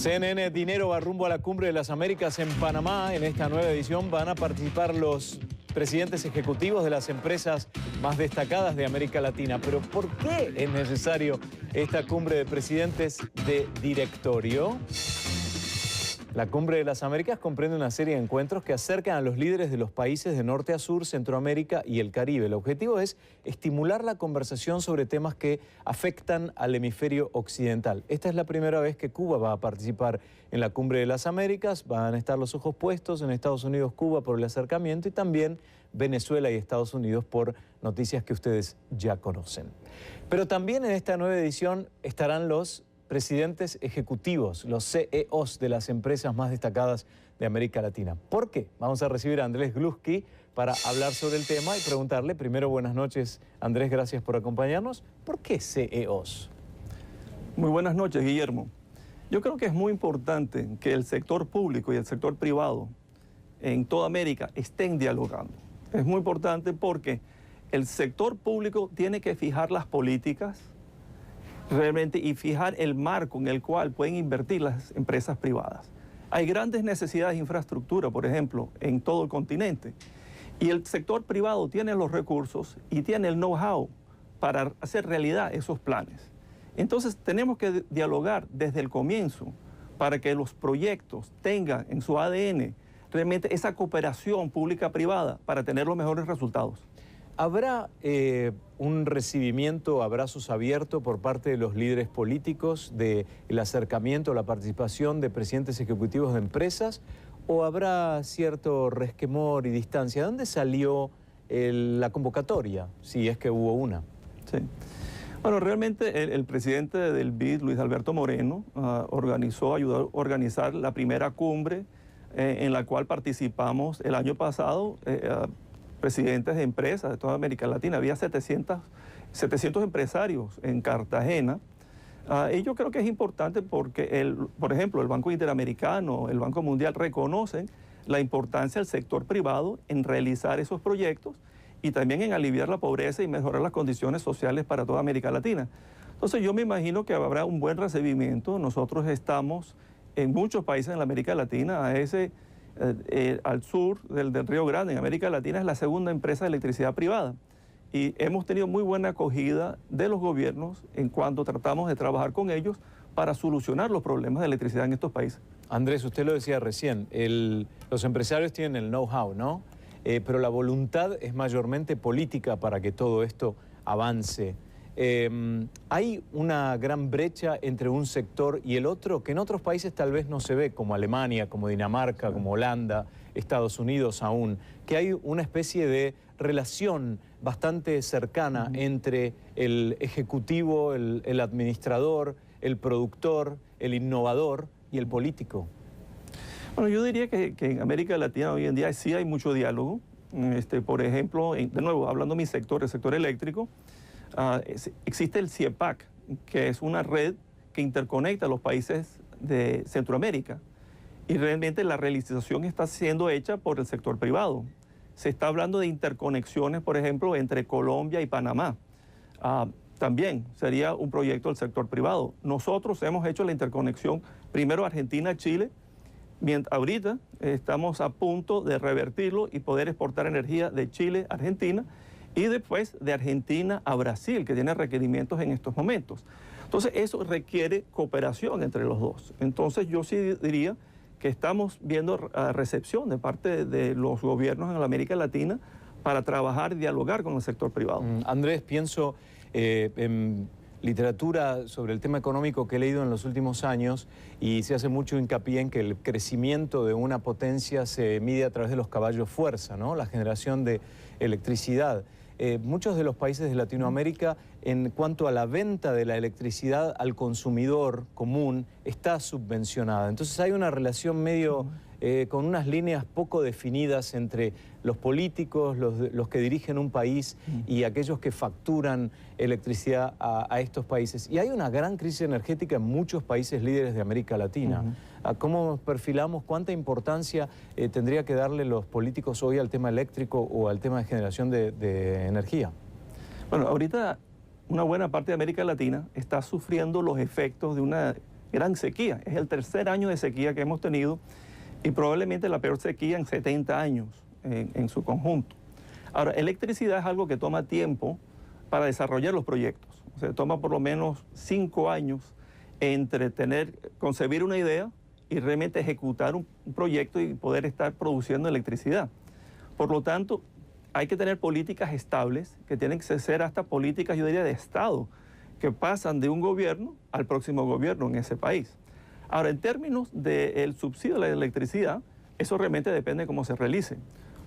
CNN Dinero va rumbo a la Cumbre de las Américas en Panamá. En esta nueva edición van a participar los presidentes ejecutivos de las empresas más destacadas de América Latina. Pero ¿por qué es necesario esta cumbre de presidentes de directorio? La Cumbre de las Américas comprende una serie de encuentros que acercan a los líderes de los países de norte a sur, Centroamérica y el Caribe. El objetivo es estimular la conversación sobre temas que afectan al hemisferio occidental. Esta es la primera vez que Cuba va a participar en la Cumbre de las Américas. Van a estar los ojos puestos en Estados Unidos, Cuba por el acercamiento y también Venezuela y Estados Unidos por noticias que ustedes ya conocen. Pero también en esta nueva edición estarán los presidentes ejecutivos, los CEOs de las empresas más destacadas de América Latina. ¿Por qué? Vamos a recibir a Andrés Gluski para hablar sobre el tema y preguntarle, primero, buenas noches, Andrés, gracias por acompañarnos. ¿Por qué CEOs? Muy buenas noches, Guillermo. Yo creo que es muy importante que el sector público y el sector privado en toda América estén dialogando. Es muy importante porque el sector público tiene que fijar las políticas realmente y fijar el marco en el cual pueden invertir las empresas privadas. Hay grandes necesidades de infraestructura, por ejemplo, en todo el continente. Y el sector privado tiene los recursos y tiene el know-how para hacer realidad esos planes. Entonces tenemos que dialogar desde el comienzo para que los proyectos tengan en su ADN realmente esa cooperación pública-privada para tener los mejores resultados. ¿Habrá un recibimiento, abrazos abiertos por parte de los líderes políticos del acercamiento, la participación de presidentes ejecutivos de empresas? ¿O habrá cierto resquemor y distancia? ¿De dónde salió la convocatoria, si es que hubo una? Sí. Bueno, realmente el presidente del BID, Luis Alberto Moreno, ayudó a organizar la primera cumbre en la cual participamos el año pasado. Presidentes de empresas de toda América Latina. Había 700 empresarios en Cartagena. Y yo creo que es importante porque, por ejemplo, el Banco Interamericano, el Banco Mundial reconocen la importancia del sector privado en realizar esos proyectos y también en aliviar la pobreza y mejorar las condiciones sociales para toda América Latina. Entonces yo me imagino que habrá un buen recibimiento. Nosotros estamos en muchos países en la América Latina, al sur del Río Grande, en América Latina, es la segunda empresa de electricidad privada. Y hemos tenido muy buena acogida de los gobiernos en cuanto tratamos de trabajar con ellos para solucionar los problemas de electricidad en estos países. Andrés, usted lo decía recién, los empresarios tienen el know-how, ¿no? Pero la voluntad es mayormente política para que todo esto avance. Hay una gran brecha entre un sector y el otro que en otros países tal vez no se ve, como Alemania, como Dinamarca, como Holanda, Estados Unidos aún, que hay una especie de relación bastante cercana entre el ejecutivo, el administrador, el productor, el innovador y el político. Bueno, yo diría que en América Latina hoy en día sí hay mucho diálogo. Por ejemplo, de nuevo, hablando de mi sector, el sector eléctrico, existe el CIEPAC, que es una red que interconecta a los países de Centroamérica y realmente la realización está siendo hecha por el sector privado. Se está hablando de interconexiones, por ejemplo, entre Colombia y Panamá. También sería un proyecto del sector privado. Nosotros hemos hecho la interconexión primero Argentina-Chile, ahorita estamos a punto de revertirlo y poder exportar energía de Chile a Argentina, y después de Argentina a Brasil, que tiene requerimientos en estos momentos. Entonces, eso requiere cooperación entre los dos. Entonces, yo sí diría que estamos viendo recepción de parte de los gobiernos en la América Latina para trabajar y dialogar con el sector privado. Andrés, pienso en literatura sobre el tema económico que he leído en los últimos años y se hace mucho hincapié en que el crecimiento de una potencia se mide a través de los caballos fuerza, ¿no? La generación de electricidad. Muchos de los países de Latinoamérica, en cuanto a la venta de la electricidad al consumidor común, está subvencionada. Entonces hay una relación medio con unas líneas poco definidas entre los políticos, los que dirigen un país y aquellos que facturan electricidad a estos países. Y hay una gran crisis energética en muchos países líderes de América Latina. ¿Cómo perfilamos cuánta importancia tendría que darle los políticos hoy al tema eléctrico o al tema de generación de energía? Bueno, ahorita una buena parte de América Latina está sufriendo los efectos de una gran sequía. Es el tercer año de sequía que hemos tenido y probablemente la peor sequía en 70 años en su conjunto. Ahora, electricidad es algo que toma tiempo para desarrollar los proyectos. O sea, toma por lo menos 5 años entre concebir una idea y realmente ejecutar un proyecto y poder estar produciendo electricidad. Por lo tanto, hay que tener políticas estables, que tienen que ser hasta políticas, yo diría, de Estado, que pasan de un gobierno al próximo gobierno en ese país. Ahora, en términos del subsidio de la electricidad, eso realmente depende de cómo se realice.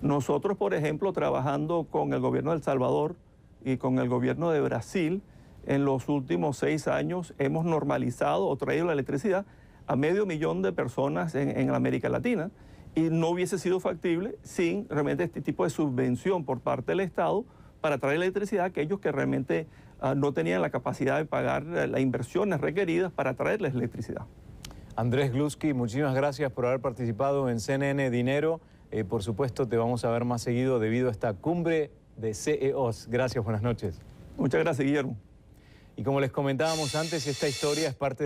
Nosotros, por ejemplo, trabajando con el gobierno de El Salvador y con el gobierno de Brasil, en los últimos 6 años hemos normalizado o traído la electricidad a 500.000 de personas en América Latina, y no hubiese sido factible sin realmente este tipo de subvención por parte del Estado para traer electricidad a aquellos que realmente no tenían la capacidad de pagar las inversiones requeridas para traerles electricidad. Andrés Gluski, muchísimas gracias por haber participado en CNN Dinero. Por supuesto, te vamos a ver más seguido debido a esta cumbre de CEOs. Gracias, buenas noches. Muchas gracias, Guillermo. Y como les comentábamos antes, esta historia es parte de